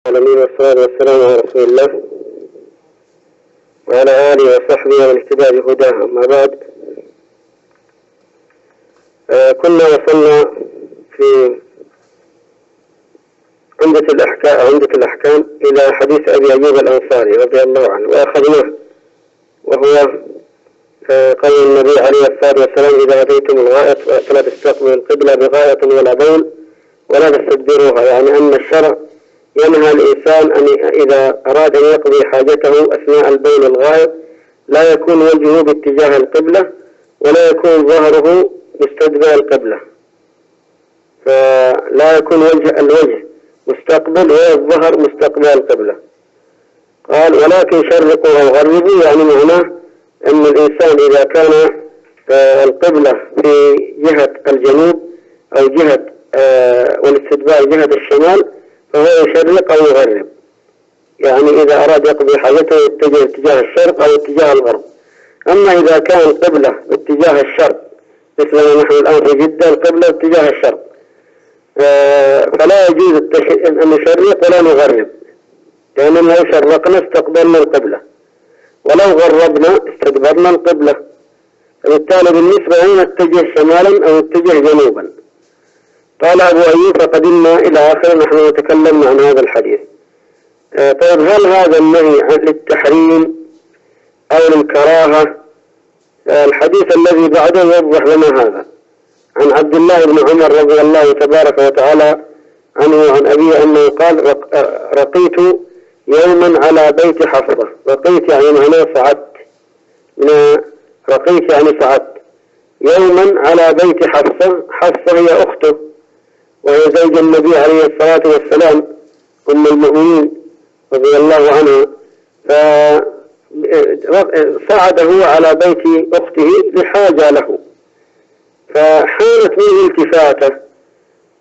العالمين والصلاة والسلام على رسول الله وعلى آله وصحبه ومن اهتدى بهداه. أما بعد، كنا وصلنا في عمدة الأحكام إلى حديث أبي أيوب الأنصاري رضي الله عنه، وأخذناه وهو قول النبي عليه الصلاة والسلام: إذا أتيتم الغائط فلا تستقبلوا القبلة بغائط ولا بول ولا تستدبروها. يعني أن الشرع ينهى الإنسان أن إذا أراد أن يقضي حاجته أثناء البول الغائط لا يكون وجهه باتجاه القبلة ولا يكون ظهره مستدبر القبلة، فلا يكون الوجه مستقبل ولا الظهر مستقبل القبلة. قال: ولكن شرقوا أو غربوا، يعني معناه أن الإنسان إذا كان القبلة في جهة الجنوب أو جهة والاستدبار جهة الشمال فهو يشرق أو يغرب. يعني إذا أراد يقضي حاجته يتجه اتجاه الشرق أو اتجاه الغرب. أما إذا كان القبلة باتجاه الشرق مثل ما نحن الآن في جدة القبلة اتجاه الشرق، فلا يجوز أن نشرق ولا نغرب، لأن لو شرقنا استقبلنا القبلة ولو غربنا استدبرنا القبلة، فبالتالي بالنسبة لنا نتجه شمالا أو نتجه جنوبا. قال أبو أيوب: فقدمنا إلى آخر نحن نتكلم عن هذا الحديث. طيب، هل هذا النهي للتحريم أو للكراهة؟ الحديث الذي بعده يوضح لنا هذا. عن عبد الله بن عمر رضي الله تبارك وتعالى عنه وعن أبيه أنه قال: رقيت يوما على بيت حفصة. رقيت يعني معناه صعدت، رقيت يعني صعدت. يوما على بيت حفصة. حفصة هي أخته وهي زوج النبي عليه الصلاة والسلام أم المؤمنين رضي الله عنها، فصعد هو على بيت أخته لحاجة له، فحانت منه التفاتة،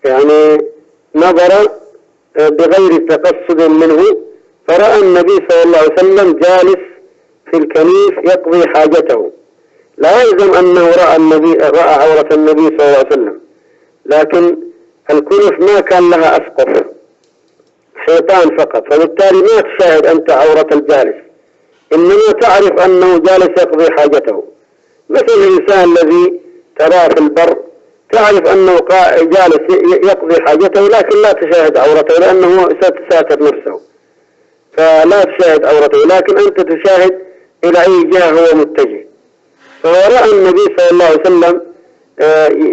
يعني نظر بغير تقصد منه، فرأى النبي صلى الله عليه وسلم جالس في الكنيف يقضي حاجته. لا يلزم أنه رأى عورة النبي صلى الله عليه وسلم، لكن الكنف ما كان لها أسقف، حيطان فقط، فبالتالي ما تشاهد أنت عورة الجالس، إنما تعرف أنه جالس يقضي حاجته. مثل الإنسان الذي تراه في البر تعرف أنه جالس يقضي حاجته، لكن لا تشاهد عورته لأنه ساتر نفسه، فلا تشاهد عورته، لكن أنت تشاهد إلى أي جهة هو متجه. فرأى النبي صلى الله عليه وسلم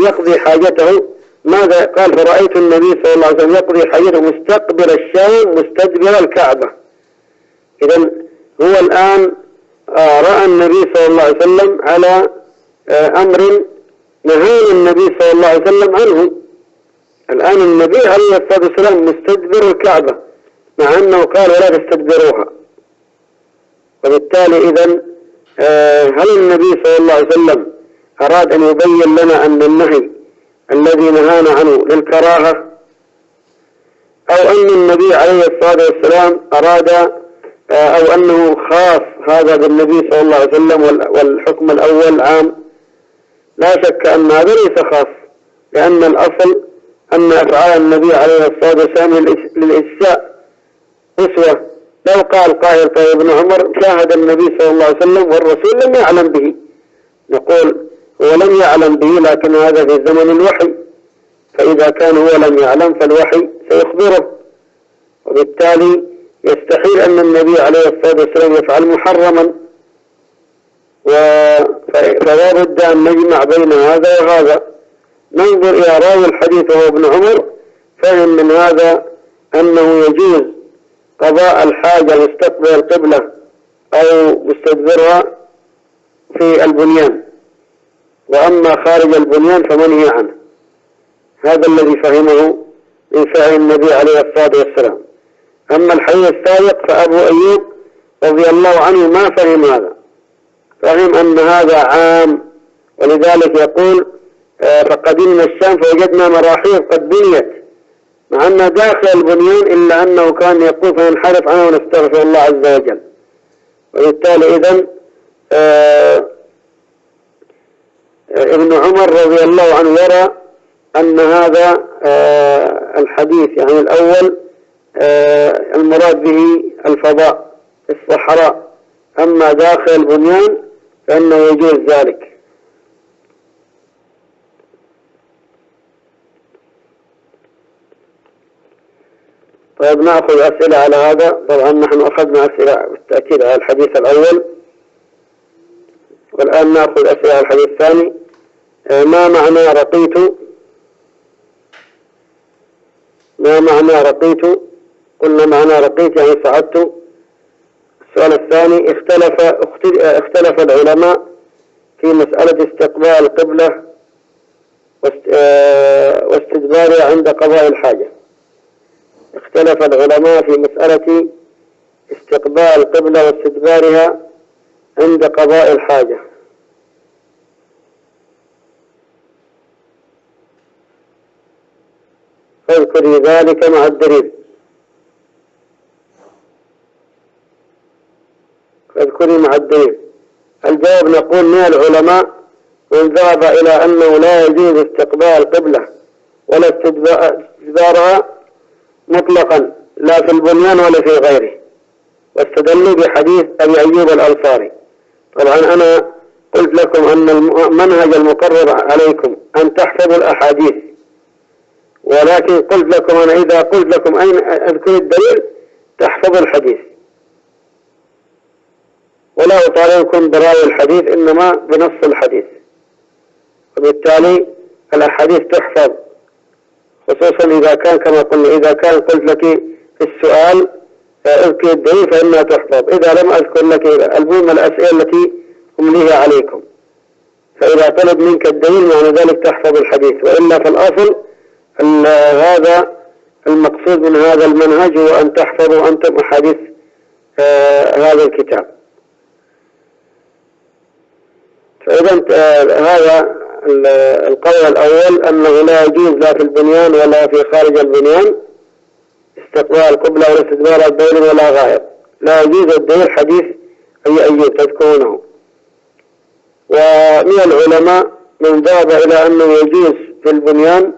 يقضي حاجته. ماذا قال؟ فرأيت النبي صلى الله عليه وسلم يقضي حاجته مستقبل الشام مستدبر الكعبة. إذن هو الآن رأى النبي صلى الله عليه وسلم على أمر نهى النبي صلى الله عليه وسلم عنه. الآن النبي عليه الصلاة والسلام مستدبر الكعبة، مع أنه قال: ولا تستدبروها. وبالتالي إذن هل النبي صلى الله عليه وسلم أراد أن يبين لنا أن النهي الذي نهانا عنه للكراهة، أو أن النبي عليه الصلاة والسلام أراد أو أنه خاص هذا بالنبي صلى الله عليه وسلم والحكم الأول عام؟ لا شك أن هذا ليس خاص، لأن الأصل أن أفعال النبي عليه الصلاة والسلام للإجزاء أسوة. لو قال قائل: طيب ابن عمر شاهد النبي صلى الله عليه وسلم والرسول لم يعلم به، نقول: هو لم يعلم به، لكن هذا في زمن الوحي، فإذا كان هو لم يعلم فالوحي سيخبره، وبالتالي يستحيل أن النبي عليه الصلاة والسلام يفعل محرما، فلا بد أن نجمع بين هذا وهذا. ننظر إلى راوي الحديث وهو ابن عمر، فهم من هذا أنه يجوز قضاء الحاجة مستقبل القبلة أو مستدبرها في البنيان، وأما خارج البنيان فمنهي عنه. هذا الذي فهمه من فعل النبي عليه الصلاة والسلام. أما الحديث السابق فأبو أيوب رضي الله عنه ما فهم هذا، فهم أن هذا عام، ولذلك يقول: فقدمنا الشام فوجدنا مراحيض قد بنيت، مع أنه داخل البنيان، إلا أنه كان يقول: فننحرف عنه ونستغفر الله عز وجل. وبالتالي إذن ابن عمر رضي الله عنه يرى أن هذا الحديث يعني الأول المراد به الفضاء الصحراء، أما داخل البنيان فإنه يجوز ذلك. طيب نأخذ أسئلة على هذا. طبعا نحن أخذنا أسئلة بالتأكيد على الحديث الأول، والآن نأخذ أسئلة على الحديث الثاني. ما معنى رقيت؟ ما معنى رقيت؟ قلنا معنى رقيت يعني صعدت. السؤال الثاني، اختلف العلماء في مسألة استقبال القبلة واستدبارها عند قضاء الحاجة. اختلف العلماء في مسألة استقبال القبلة واستدبارها عند قضاء الحاجة. فاذكري ذلك مع الدليل. فاذكري مع الدليل. الجواب نقول من العلماء من ذهب إلى أنه لا يجوز استقبال القبلة ولا استدبارها مطلقا، لا في البنيان ولا في غيره، واستدلوا بحديث أبي أيوب الأنصاري. طبعا أنا قلت لكم أن المنهج المقرر عليكم أن تحفظوا الأحاديث، ولكن قلت لكم أنا إذا قلت لكم أين أذكر الدليل تحفظوا الحديث، ولا أطالبكم براوي الحديث إنما بنص الحديث، وبالتالي الأحاديث تحفظ، خصوصا إذا كان كما قلنا إذا كان قلت لك في السؤال اذكر الدليل فإنها تحفظ، إذا لم أذكر لك المهم الأسئلة التي أمليها عليكم، فإذا طلب منك الدليل معنى ذلك تحفظ الحديث، وإلا فالأصل هذا المقصود من هذا المنهج هو أن تحفظوا أنتم أحاديث هذا الكتاب. فإذا هذا القول الأول أنه لا يجوز لا في البنيان ولا في خارج البنيان استقبال القبلة ولا استدبار البول ولا غائط، لا يجوز. الدليل حديث أي أيوب تذكرونه. ومن العلماء من ذهب إلى أنه يجوز في البنيان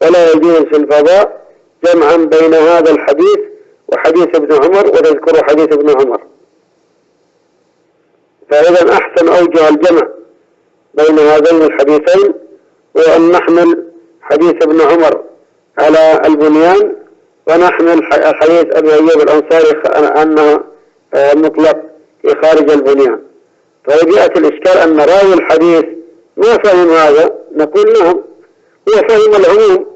ولا يجوز في الفضاء، جمعا بين هذا الحديث وحديث ابن عمر، وتذكروا حديث ابن عمر. فإذا أحسن أوجه الجمع بين هذين الحديثين هو أن نحمل حديث ابن عمر على البنيان، ونحمل حديث أبي أيوب الأنصاري أنه مطلق في خارج البنيان. طيب يأتي الإشكال أن راوي الحديث ما فهم هذا، نقول لهم هو فهم العموم،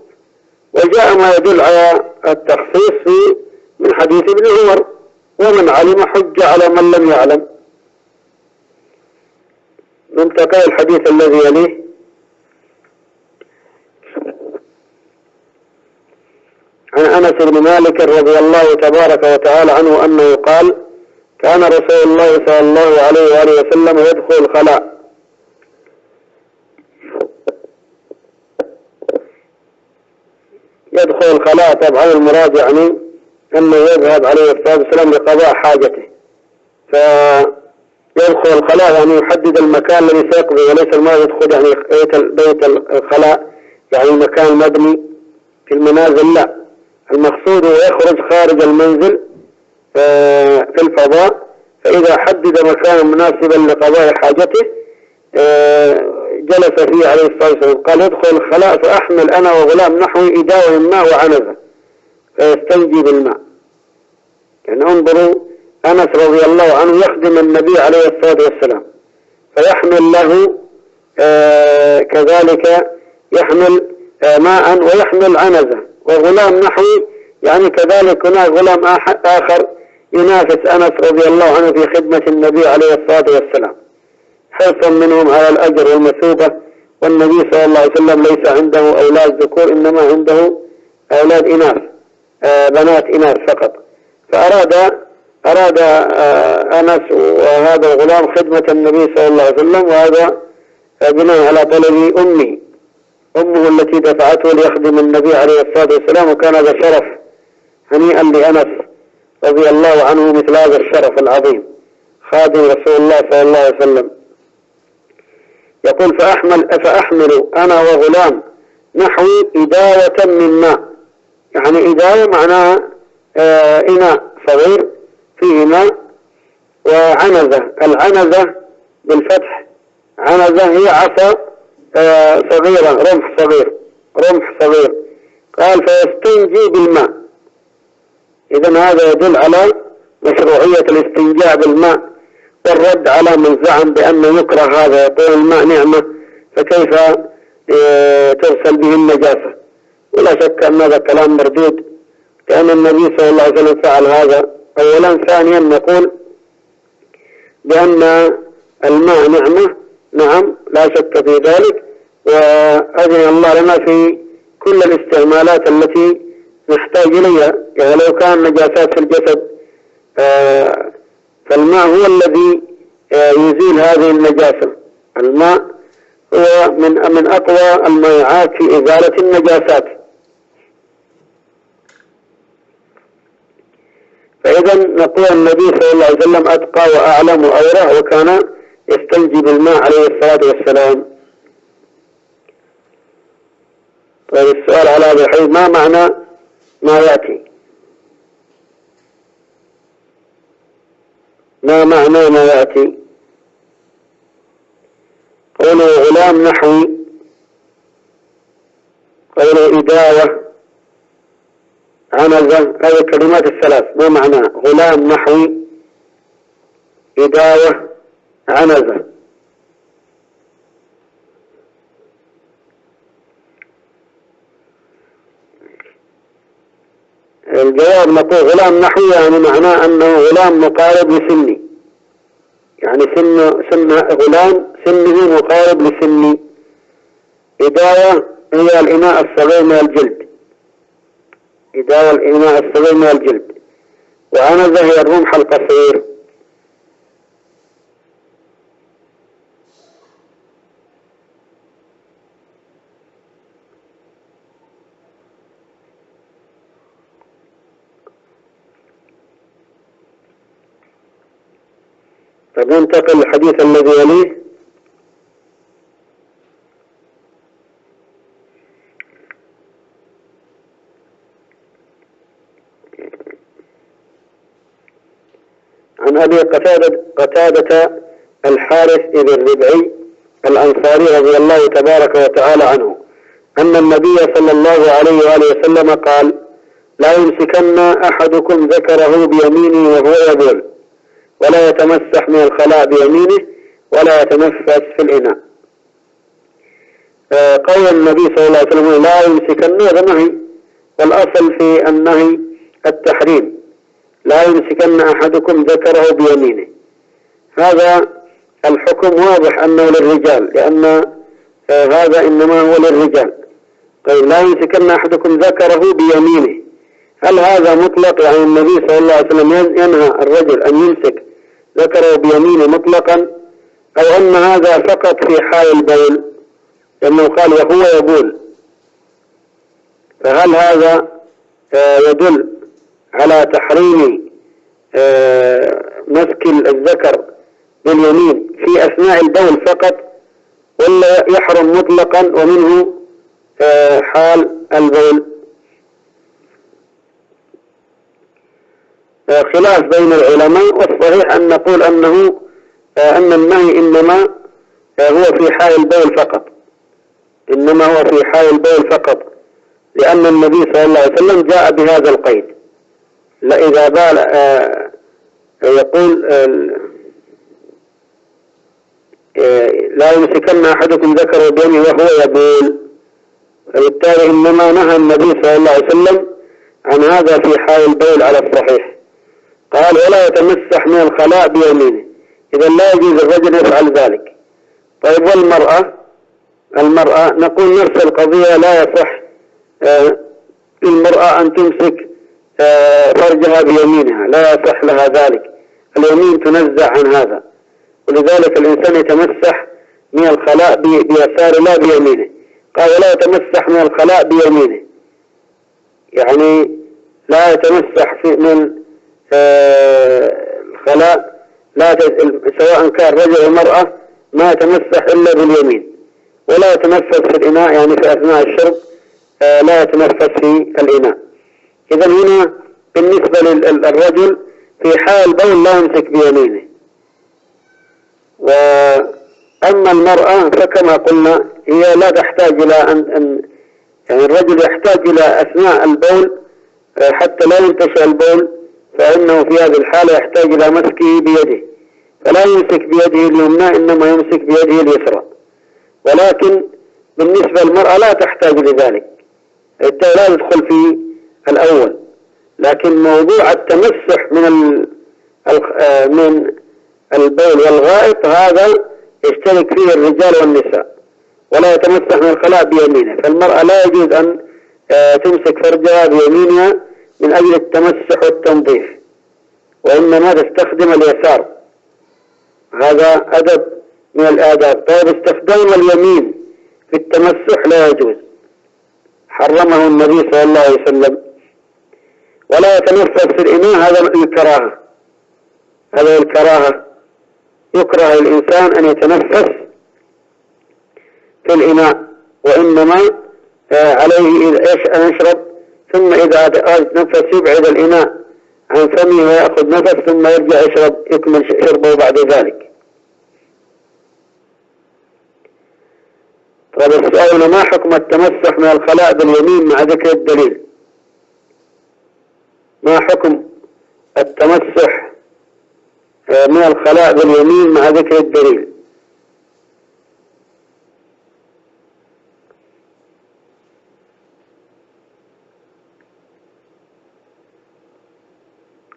وجاء ما يدل على التخصيص من حديث ابن عمر، ومن علم حج على من لم يعلم. ننتقل الحديث الذي يليه. عن أنس بن مالك رضي الله تبارك وتعالى عنه أنه قال: كان رسول الله صلى الله عليه وآله وسلم يدخل الخلاء طبعا المراد يعني أنه يذهب عليه الصلاة والسلام لقضاء حاجته، فيدخل الخلاء يعني يحدد المكان الذي سيقضي، وليس المراد يدخل يعني بيت الخلاء يعني مكان مبني في المنازل، لا، المقصود هو يخرج خارج المنزل في الفضاء، فإذا حدد مكانا مناسبا لقضاء حاجته جلس فيه عليه الصلاة والسلام. قال: يدخل الخلاء فأحمل أنا وغلام نحوي إداوة من ماء وعنزة فيستنجي بالماء. يعني انظروا، أنس رضي الله عنه يخدم النبي عليه الصلاة والسلام، فيحمل له كذلك يحمل ماء ويحمل عنزة، وغلام نحوي يعني كذلك هناك غلام آخر ينافس أنس رضي الله عنه في خدمة النبي عليه الصلاة والسلام، حرصا منهم على الأجر والمثوبة. والنبي صلى الله عليه وسلم ليس عنده أولاد ذكور، إنما عنده أولاد إناث، بنات إناث فقط. فأراد أنس وهذا الغلام خدمة النبي صلى الله عليه وسلم، وهذا بناء على طلب أمه التي دفعته ليخدم النبي عليه الصلاة والسلام، وكان هذا شرف هنيئا لأنس رضي الله عنه مثل هذا الشرف العظيم، خادم رسول الله صلى الله عليه وسلم. يقول: فأحمل أنا وغلام نحوي إداوة من ماء، يعني إداوة معناها إناء صغير فيه ماء وعنزة. العنزة بالفتح، عنزة هي عصا صغيرة، رمح صغير. قال فيستنجي بالماء. إذن هذا يدل على مشروعية الاستنجاء بالماء والرد على من زعم بأنه يكره هذا، يقول الماء نعمة فكيف تغسل به النجاسة. ولا شك أن هذا كلام مردود، لأن النبي صلى الله عليه وسلم فعل هذا أولا. ثانيا نقول بأن الماء نعمة، نعم لا شك في ذلك، وأذن الله لنا في كل الاستعمالات التي نحتاج إليها. يعني لو كان نجاسات في الجسد فالماء هو الذي يزيل هذه النجاسة. الماء هو من أقوى المائعات في إزالة النجاسات. فإذا نقول النبي صلى الله عليه وسلم أتقى وأعلم وأورع، وكان يستنجي بالماء عليه الصلاة والسلام. طيب السؤال على هذا الحديث: ما معنى ما يأتي؟ ما معنى ما يأتي؟ قوله غلام نحوي، قوله إداوة، عنزة، هذه الكلمات الثلاث ما معنى؟ غلام نحوي، إداوة، عنزة. الجواب نقول غلام نحوي يعني معناه أنه غلام مقارب لسني، يعني سن غلام سنه مقارب لسني. إداوة هي الإناء الصغير من الجلد، إداوة الإناء الصغير من الجلد. وعنزة هي الرمح القصير. فننتقل للحديث الذي يليه. عن أبي قتادة الحارث بن الربعي الأنصاري رضي الله تبارك وتعالى عنه أن النبي صلى الله عليه وآله وسلم قال: لا يمسكن أحدكم ذكره بيمينه وهو يبول، ولا يتمسح من الخلاء بيمينه، ولا يتنفس في الإناء. قول النبي صلى الله عليه وسلم لا يمسكن هذا نهي، والأصل في النهي التحريم. لا يمسكن أحدكم ذكره بيمينه، هذا الحكم واضح أنه للرجال، لأن هذا إنما هو للرجال. طيب لا يمسكن أحدكم ذكره بيمينه، هل هذا مطلق؟ يعني النبي صلى الله عليه وسلم ينهى الرجل أن يمسك ذكره بيمينه مطلقا، أو أن هذا فقط في حال البول، لأنه قال وهو يبول؟ فهل هذا يدل على تحريم مسك الذكر باليمين في أثناء البول فقط، ولا يحرم مطلقا ومنه حال البول؟ خلاف بين العلماء، والصحيح أن نقول أن النهي إنما هو في حال البول فقط، إنما هو في حال البول فقط، لأن النبي صلى الله عليه وسلم جاء بهذا القيد. لا إذا بال يقول لا يمسكن أحدكم ذكره بيمينه وهو يبول، وبالتالي إنما نهى النبي صلى الله عليه وسلم عن هذا في حال البول على الصحيح. قال ولا يتمسح من الخلاء بيمينه، إذا لا يجوز الرجل يفعل ذلك. طيب والمرأة نقول نفس القضية، لا يصح للمرأة أن تمسك فرجها بيمينها، لا يصح لها ذلك، اليمين تنزع عن هذا، ولذلك الإنسان يتمسح من الخلاء بيساره لا بيمينه. قال ولا يتمسح من الخلاء بيمينه، يعني لا يتمسح من الخلاء، لا سواء كان رجل أو مرأة ما يتمسح إلا باليمين، ولا يتنفس في الإناء، يعني في أثناء الشرب لا يتنفس في الإناء. إذا هنا بالنسبة للرجل في حال بول لا يمسك بيمينه. وأما المرأة فكما قلنا هي لا تحتاج إلى أن يعني الرجل يحتاج إلى أثناء البول حتى لا ينتشر البول، فإنه في هذه الحالة يحتاج إلى مسكه بيده، فلا يمسك بيده اليمنى إنما يمسك بيده اليسرى. ولكن بالنسبة للمرأة لا تحتاج لذلك، لا يدخل في الأول. لكن موضوع التمسح من البول والغائط هذا يشترك فيه الرجال والنساء، ولا يتمسح من الخلاء بيمينه. فالمرأة لا يجوز أن تمسك فرجها بيمينها من أجل التمسح والتنظيف، وإنما تستخدم اليسار. هذا أدب من الآداب. طيب استخدام اليمين في التمسح لا يجوز، حرمه النبي صلى الله عليه وسلم. ولا يتنفس في الإناء، هذا الكراهة، هذا الكراهة، يكره الإنسان أن يتنفس في الإناء، وإنما عليه أن يشرب، ثم إذا تنفس يبعد الإناء عن فمه ويأخذ نفس ثم يرجع يشرب، يكمل شربه بعد ذلك. طيب السؤال: ما حكم التمسح من الخلاء باليمين مع ذكر الدليل؟ ما حكم التمسح من الخلاء باليمين مع ذكر الدليل؟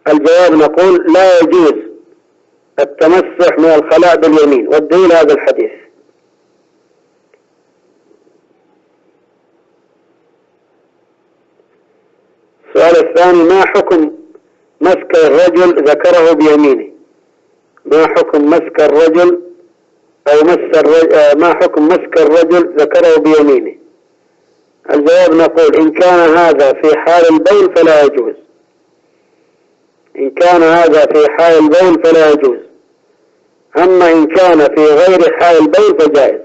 الجواب نقول لا يجوز التمسح من الخلاء باليمين، والدليل هذا الحديث. السؤال الثاني: ما حكم مسك الرجل ذكره بيمينه؟ ما حكم مسك الرجل أو ما حكم مسك الرجل ذكره بيمينه؟ الجواب نقول إن كان هذا في حال البول فلا يجوز، إن كان هذا في حال البول فلا يجوز، أما إن كان في غير حال البول فجائز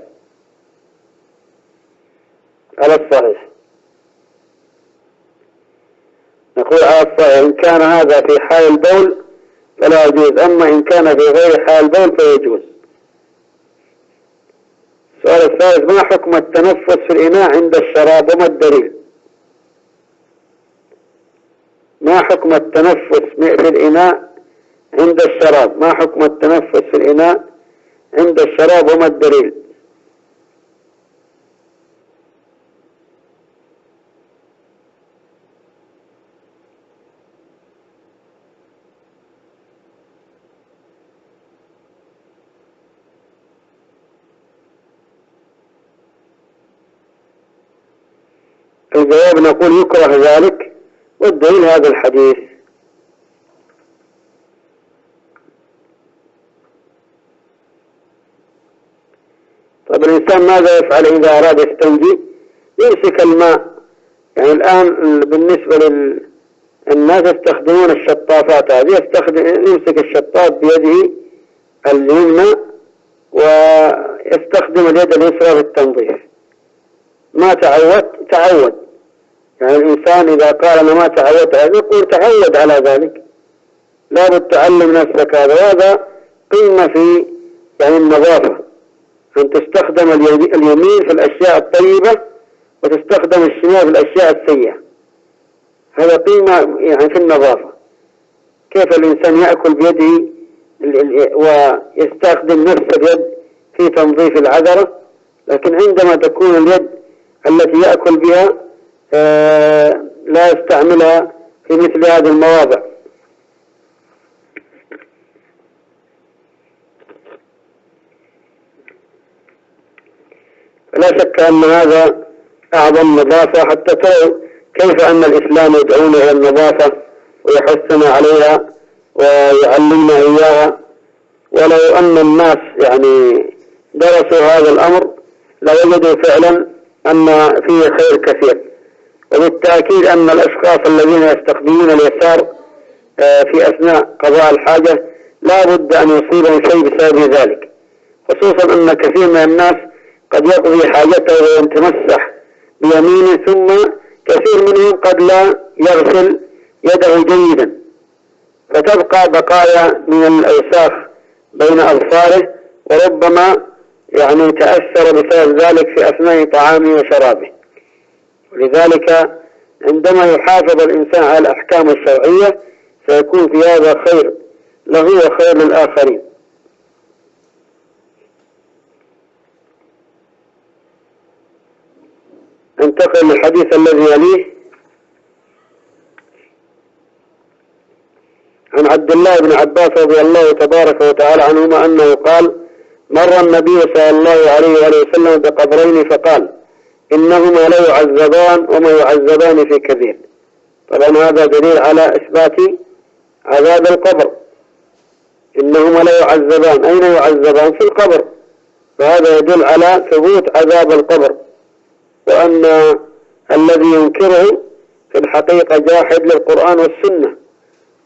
على الصحيح. نقول على الصحيح إن كان هذا في حال البول فلا يجوز، أما إن كان في غير حال البول فيجوز. السؤال الثالث: ما حكم التنفس في الإناء عند الشراب وما الدليل؟ ما حكم التنفس في الإناء عند الشراب؟ ما حكم التنفس في الإناء عند الشراب وما الدليل؟ الجواب نقول يكره ذلك، والدليل هذا الحديث. طيب الإنسان ماذا يفعل إذا أراد يستنجي؟ يمسك الماء. يعني الآن بالنسبة للناس يستخدمون الشطافات هذه، يمسك الشطاف بيده اليمنى ويستخدم اليد اليسرى في التنظيف. ما تعود. يعني الإنسان إذا قال أنا ما تعودت هذا، يقول تعود على ذلك، لا بد تعلم نفسك هذا. وهذا قيمة في يعني النظافة، أن تستخدم اليمين في الأشياء الطيبة وتستخدم الشمال في الأشياء السيئة. هذا قيمة يعني في النظافة. كيف الإنسان يأكل بيده ويستخدم نفس اليد في تنظيف العذرة، لكن عندما تكون اليد التي يأكل بها لا يستعملها في مثل هذه المواضع. لا شك أن هذا أعظم نظافة، حتى تروا كيف أن الإسلام يدعونا إلى النظافة ويحثنا عليها ويعلمنا إياها. ولو أن الناس يعني درسوا هذا الأمر لوجدوا فعلا أن فيه خير كثير. وبالتأكيد أن الأشخاص الذين يستخدمون اليسار في أثناء قضاء الحاجة لا بد أن يصيبهم شيء بسبب ذلك، خصوصا أن كثير من الناس قد يقضي حاجته ويتمسح بيمينه، ثم كثير منهم قد لا يده جيدا، فتبقى بقايا من الأوساخ بين أظفاره، وربما يعني تأثر بسبب ذلك في أثناء طعامه وشرابه. ولذلك عندما يحافظ الإنسان على الأحكام الشرعية سيكون في هذا خير له وخير للآخرين. انتقل للحديث الذي يليه. عن عبد الله بن عباس رضي الله تبارك وتعالى عنهما أنه قال: مر النبي صلى الله عليه وسلم بقبرين فقال: إنهما لا يعذبان وما يعذبان في كبير. طبعا هذا دليل على إثبات عذاب القبر. إنهما لا يعذبان، أين يعذبان؟ في القبر، فهذا يدل على ثبوت عذاب القبر، وأن الذي ينكره في الحقيقة جاحد للقرآن والسنة،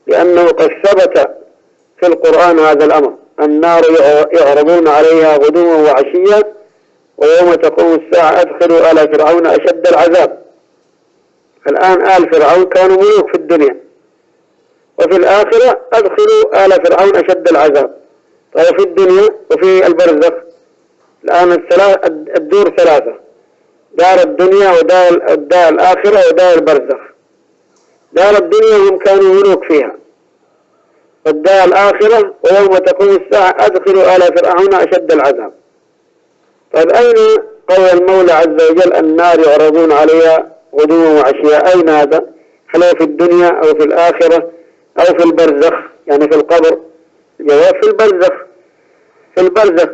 لأنه قد ثبت في القرآن هذا الأمر: النار يعرضون عليها غدوا وعشيا ويوم تقوم الساعة أدخلوا آل فرعون أشد العذاب. الآن آل فرعون كانوا ملوك في الدنيا، وفي الآخرة أدخلوا آل فرعون أشد العذاب. طيب في الدنيا وفي البرزخ الآن الدور ثلاثة: دار الدنيا ودار الآخرة ودار البرزخ. دار الدنيا هم كانوا ملوك فيها، والدار الآخرة ويوم تقوم الساعة أدخلوا آل فرعون أشد العذاب. طيب أين قول المولى عز وجل: النار يعرضون عليها غدوا وعشيا؟ أين هذا؟ هل هو في الدنيا أو في الآخرة أو في البرزخ، يعني في القبر؟ الجواب: في البرزخ. في البرزخ.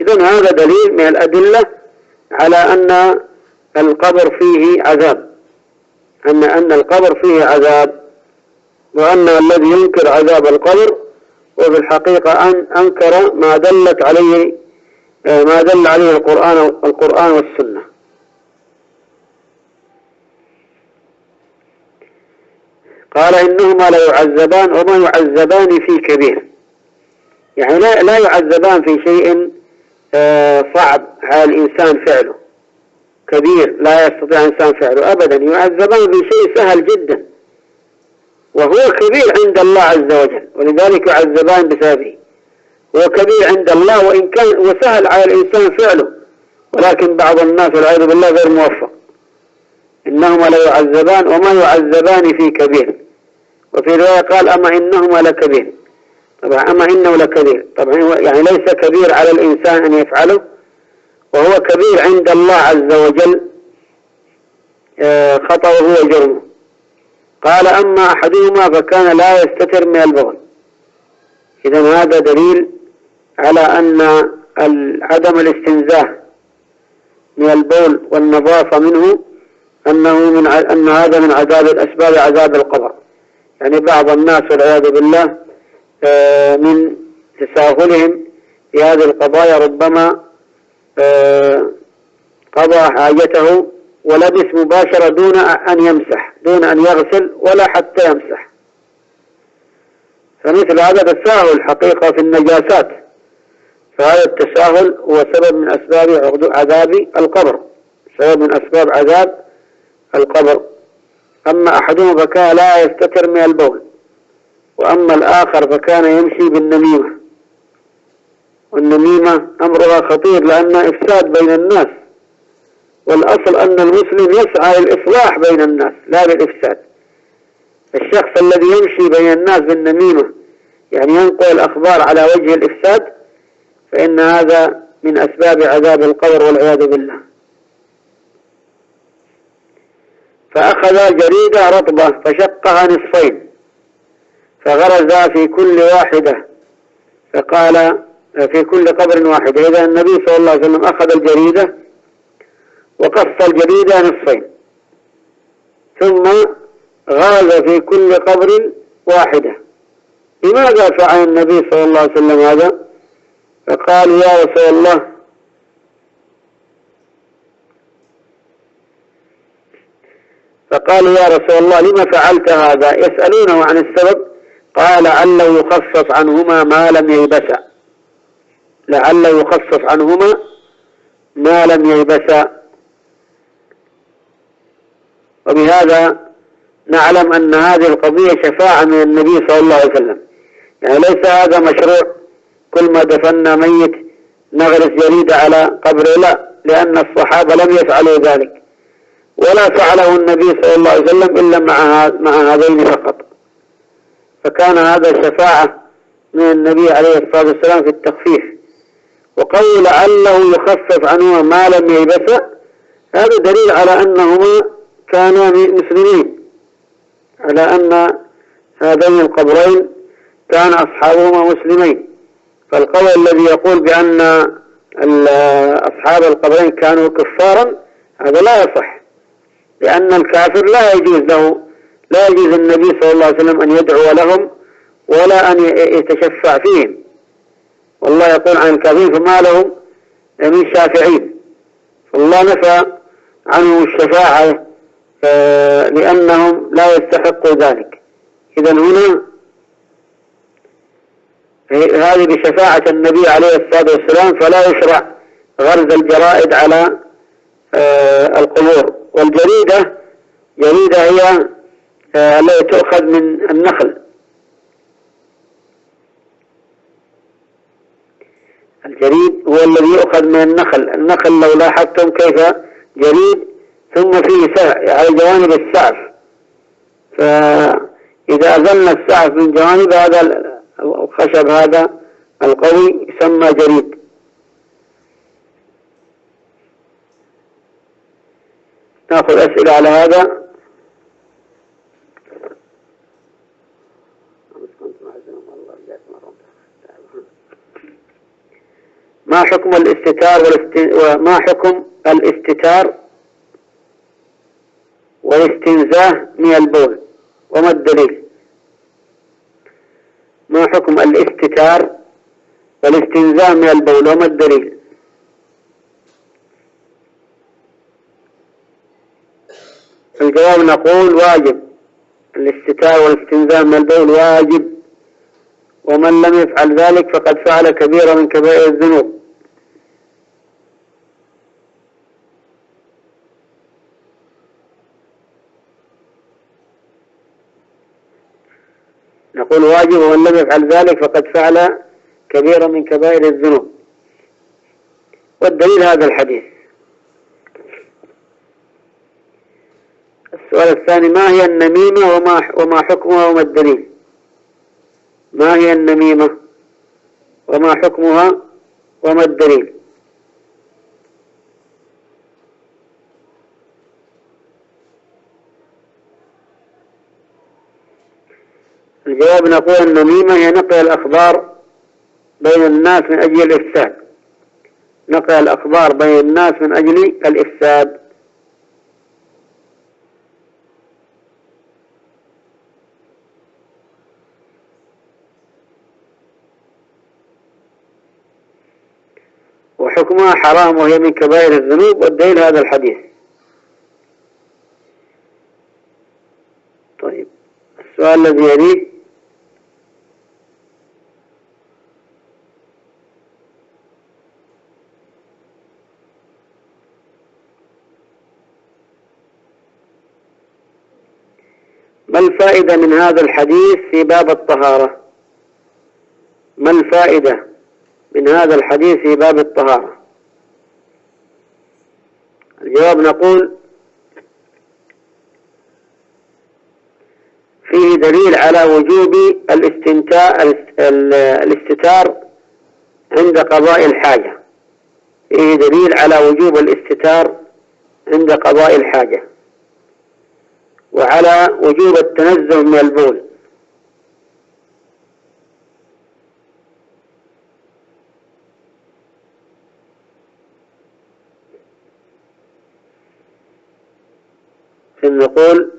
إذن هذا دليل من الأدلة على أن القبر فيه عذاب، أن القبر فيه عذاب، وأن الذي ينكر عذاب القبر وفي الحقيقة أنكر ما دل عليه القرآن والسنة. قال: إنهما لا يعذبان وما يعذبان في كبير، يعني لا يعذبان في شيء صعب على الإنسان فعله، كبير لا يستطيع الإنسان فعله أبدا، يعذبان في شيء سهل جدا وهو كبير عند الله عز وجل، ولذلك يعذبان بسببه. هو كبير عند الله وإن كان وسهل على الإنسان فعله، ولكن بعض الناس والعياذ بالله غير موفق. إنهما لا يعذبان وما يعذبان في كبير. وفي رواية قال: أما إنهما لكبير. طبعا أما إنه لكبير، طبعا يعني ليس كبير على الإنسان أن يفعله، وهو كبير عند الله عز وجل خطأه وجرمه. قال: أما أحدهما فكان لا يستتر من البول. إذن هذا دليل على أن عدم الاستنزاه من البول والنظافة منه أن هذا من أسباب عذاب القبر. يعني بعض الناس والعياذ بالله من تساهلهم في هذه القضايا ربما قضى حاجته ولبس مباشرة دون أن يمسح، دون أن يغسل ولا حتى يمسح. فمثل هذا تساهل حقيقة في النجاسات، فهذا التساهل هو سبب من أسباب عذاب القبر، سبب من أسباب عذاب القبر. أما أحدهم فكان لا يستتر من البول، وأما الآخر فكان يمشي بالنميمة، والنميمة أمرها خطير لأنها إفساد بين الناس، والأصل أن المسلم يسعى للإصلاح بين الناس لا للإفساد. الشخص الذي يمشي بين الناس بالنميمة يعني ينقل الأخبار على وجه الإفساد، فإن هذا من أسباب عذاب القبر والعياذ بالله. فأخذ جريدة رطبة فشقها نصفين فغرزها في كل واحدة، فقال في كل قبر واحدة. إذا النبي صلى الله عليه وسلم أخذ الجريدة وقص الجريدة نصفين، ثم غرز في كل قبر واحدة. لماذا فعل النبي صلى الله عليه وسلم هذا؟ فقال: يا رسول الله، لما فعلت هذا؟ يسألونه عن السبب. قال: لعله يخصص عنهما ما لم ييبسا، لعله يخصص عنهما ما لم ييبسا. وبهذا نعلم أن هذه القضية شفاعة من النبي صلى الله عليه وسلم. يعني ليس هذا مشروع كل ما دفنا ميت نغرس جريدة على قبره، لا، لأن الصحابة لم يفعلوا ذلك ولا فعله النبي صلى الله عليه وسلم إلا مع هذين فقط. فكان هذا شفاعة من النبي عليه الصلاة والسلام في التخفيف. وقول لعله يخفف عنهما ما لم ييبس، هذا دليل على أنهما كانا مسلمين، على أن هذين القبرين كان أصحابهما مسلمين. فالقول الذي يقول بأن أصحاب القبرين كانوا كفارا هذا لا يصح، لأن الكافر لا يجوز النبي صلى الله عليه وسلم أن يدعو لهم ولا أن يتشفع فيهم. والله يقول عن الكافرين فما لهم من شافعين، فالله نفى عنهم الشفاعة لأنهم لا يستحقوا ذلك. إذن هنا هذه بشفاعة النبي عليه الصلاة والسلام، فلا يشرع غرز الجرائد على القبور. والجريدة هي التي تؤخذ من النخل. الجريد هو الذي يؤخذ من النخل. النخل لو لاحظتم كيف جريد ثم فيه على جوانب السعف، فإذا أزلنا السعف من جوانب هذا الخشب هذا القوي يسمى جريد. نأخذ أسئلة على هذا. ما حكم الاستتار والاستنزاه من البول وما الدليل؟ ما حكم الاستتار والاستنزاه من البول وما الدليل؟ الجواب نقول واجب. الاستتار والاستنزاه من البول واجب، ومن لم يفعل ذلك فقد فعل كبيرة من كبائر الذنوب. نقول واجب، ومن لم يفعل ذلك فقد فعل كبيرة من كبائر الذنوب. والدليل هذا الحديث. السؤال الثاني: ما هي النميمة وما حكمها وما الدليل؟ ما هي النميمة وما حكمها وما الدليل؟ الجواب نقول النميمة هي نقل الأخبار بين الناس من أجل الإفساد. نقل الأخبار بين الناس من أجل الإفساد. وحكمها حرام وهي من كبائر الذنوب، والدليل هذا الحديث. طيب، السؤال الذي يليه: ما الفائدة من هذا الحديث في باب الطهارة؟ ما الفائدة من هذا الحديث في باب الطهارة؟ الجواب نقول فيه دليل على وجوب الاستتار عند قضاء الحاجة. فيه دليل على وجوب الاستتار عند قضاء الحاجة، وعلى وجوب التنزه من البول. نقول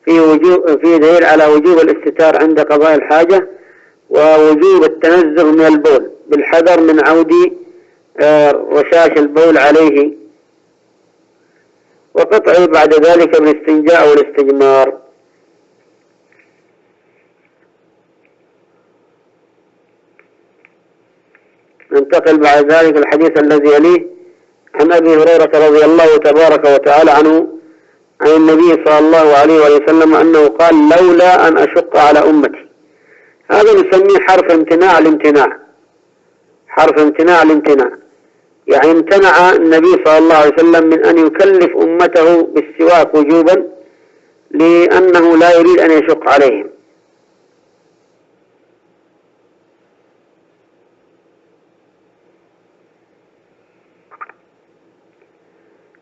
في دليل على وجوب الاستتار عند قضاء الحاجة، ووجوب التنزه من البول بالحذر من عود رشاش البول عليه، وقطعه بعد ذلك بالاستنجاء والاستجمار. ننتقل بعد ذلك الحديث الذي يليه: عن أبي هريرة رضي الله تبارك وتعالى عنه عن النبي صلى الله عليه وسلم أنه قال لولا أن أشق على أمتي. هذا نسميه حرف امتناع الامتناع، حرف امتناع الامتناع، يعني امتنع النبي صلى الله عليه وسلم من أن يكلف أمته بالسواك وجوبا لأنه لا يريد أن يشق عليهم.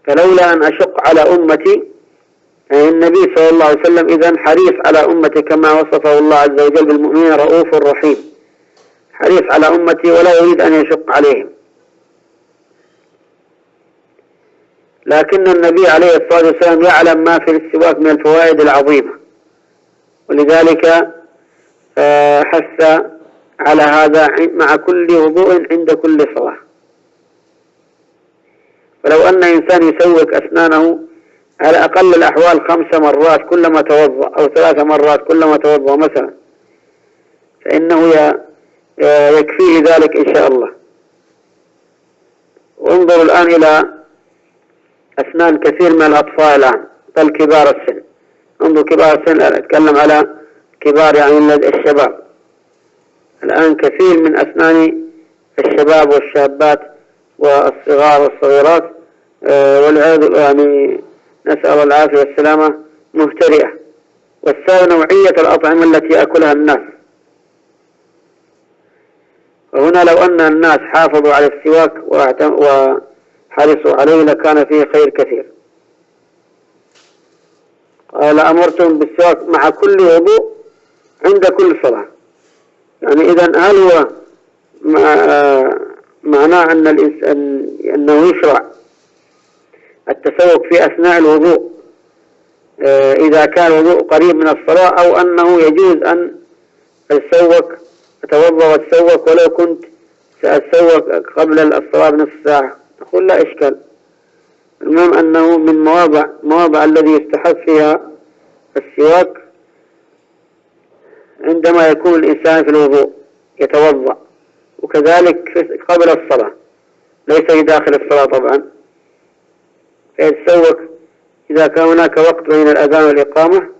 فلولا أن أشق على أمتي، يعني النبي صلى الله عليه وسلم إذن حريص على أمتي كما وصفه الله عز وجل بالمؤمنين رؤوف رحيم، حريص على أمتي ولا يريد أن يشق عليهم. لكن النبي عليه الصلاة والسلام يعلم ما في السواك من الفوائد العظيمة، ولذلك حث على هذا مع كل وضوء عند كل صلاة. فلو أن إنسان يسوق أسنانه على أقل الأحوال 5 مرات كلما توضأ أو 3 مرات كلما توضأ مثلا، فإنه يكفيه ذلك إن شاء الله. وانظروا الآن إلى أسنان كثير من الأطفال الآن، بل كبار السن. انظروا كبار السن، أتكلم على كبار يعني الشباب. الآن كثير من أسنان الشباب والشابات والصغار والصغيرات والعياذ يعني نسأل العافية والسلامة مهترئة، والسبب نوعية الأطعمة التي يأكلها الناس. وهنا لو أن الناس حافظوا على السواك وحرصوا عليه لكان فيه خير كثير. قال أمرتم بالسواك مع كل وضوء عند كل صلاة. يعني إذن هل هو معناه أن الإنسان أنه يشرع التسوق في أثناء الوضوء إذا كان الوضوء قريب من الصلاة، أو أنه يجوز أن أتوضأ وأتسوق ولو كنت سأتسوق قبل الصلاة بنصف ساعة؟ نقول لا إشكال. المهم أنه من مواضع الذي يستحب فيها السواك عندما يكون الإنسان في الوضوء يتوضأ، وكذلك قبل الصلاة، ليس في داخل الصلاة طبعا. فيتسوق إذا كان هناك وقت بين الأذان والإقامة،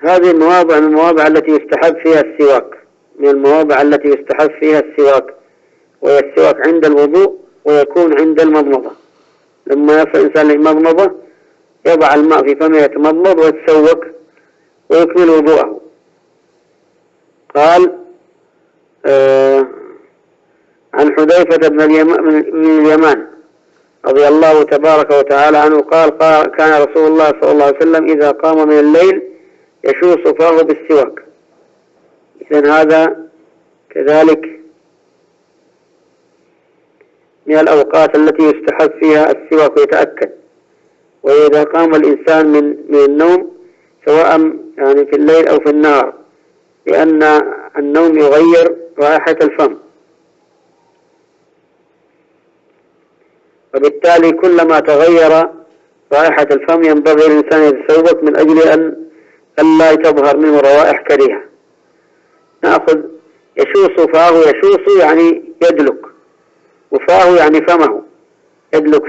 هذه المواضع من المواضع التي يستحب فيها السواك، من المواضع التي يستحب فيها السواك، وهي السواك عند الوضوء ويكون عند المضمضة. لما يصل الإنسان للمضمضة يضع الماء في فمه يتمضمض ويتسوق ويكمل وضوءه. قال عن حذيفة بن اليمان رضي الله تبارك وتعالى عنه قال كان رسول الله صلى الله عليه وسلم إذا قام من الليل يشوص فاه بالسواك. إذن هذا كذلك من الأوقات التي يستحب فيها السواك ويتأكد. وإذا قام الإنسان من النوم سواء يعني في الليل أو في النهار، لأن النوم يغير رائحة الفم، وبالتالي كلما تغير رائحة الفم ينبغي الإنسان يتسوق من أجل أن لا تظهر منه روائح كريهة. نأخذ يشوص فاه، يشوص يعني يدلك، وفاه يعني فمه، يدلك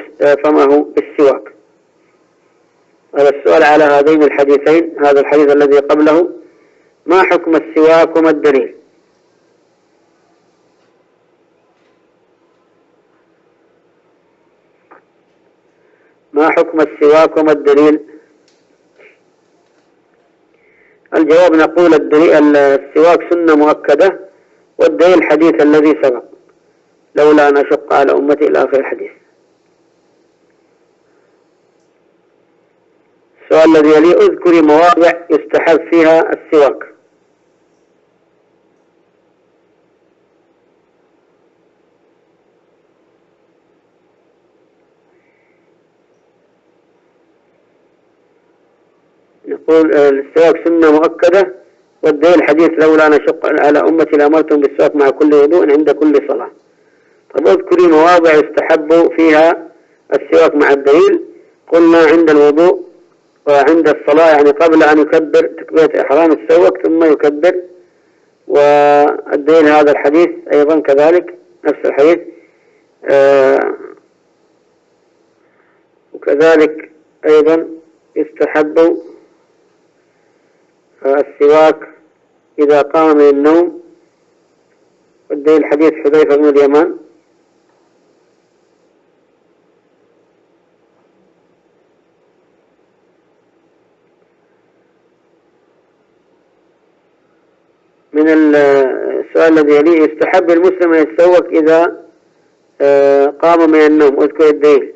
فمه بالسواك. هذا السؤال على هذين الحديثين، هذا الحديث الذي قبله: ما حكم السواك وما الدليل؟ ما حكم السواك وما الدليل؟ الجواب نقول السواك سنة مؤكدة، والدليل الحديث الذي سبق: لولا أن أشق على أمتي إلى آخر الحديث. السؤال الذي يلي: اذكري مواضع يستحب فيها السواك. نقول السواك سنة مؤكدة، والدليل الحديث: لولا أن أشق على أمتي لأمرتهم بالسواك مع كل وضوء عند كل صلاة. طب اذكري مواضع يستحب فيها السواك مع الدليل. قلنا عند الوضوء وعند الصلاة يعني قبل أن يكبر تكبيرة الإحرام يتسوق ثم يكبر. والدليل هذا الحديث أيضا كذلك نفس الحديث. وكذلك أيضا يستحب السواك إذا قام من النوم، والدليل حديث حذيفة بن اليمان. من السؤال الذي يليه يستحب المسلم أن يتسوق إذا قام من النوم، اذكر الدليل.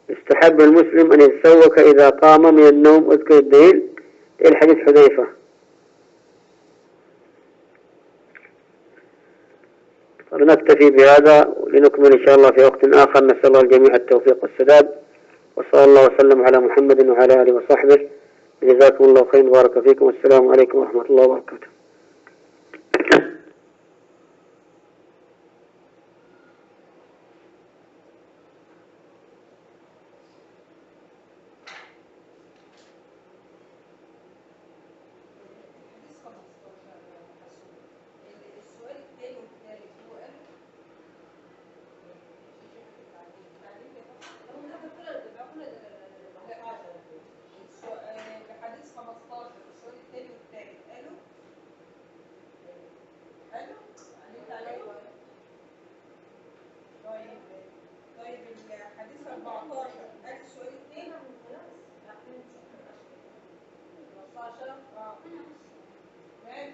يستحب المسلم أن يتسوق إذا قام من النوم، اذكر الدليل. الحديث حذيفة. نكتفي بهذا لنكمل إن شاء الله في وقت آخر. نسأل الله الجميع التوفيق والسداد، وصلى الله وسلم على محمد وعلى آله وصحبه. جزاكم الله خير، بارك فيكم، والسلام عليكم ورحمة الله وبركاته. ماشي.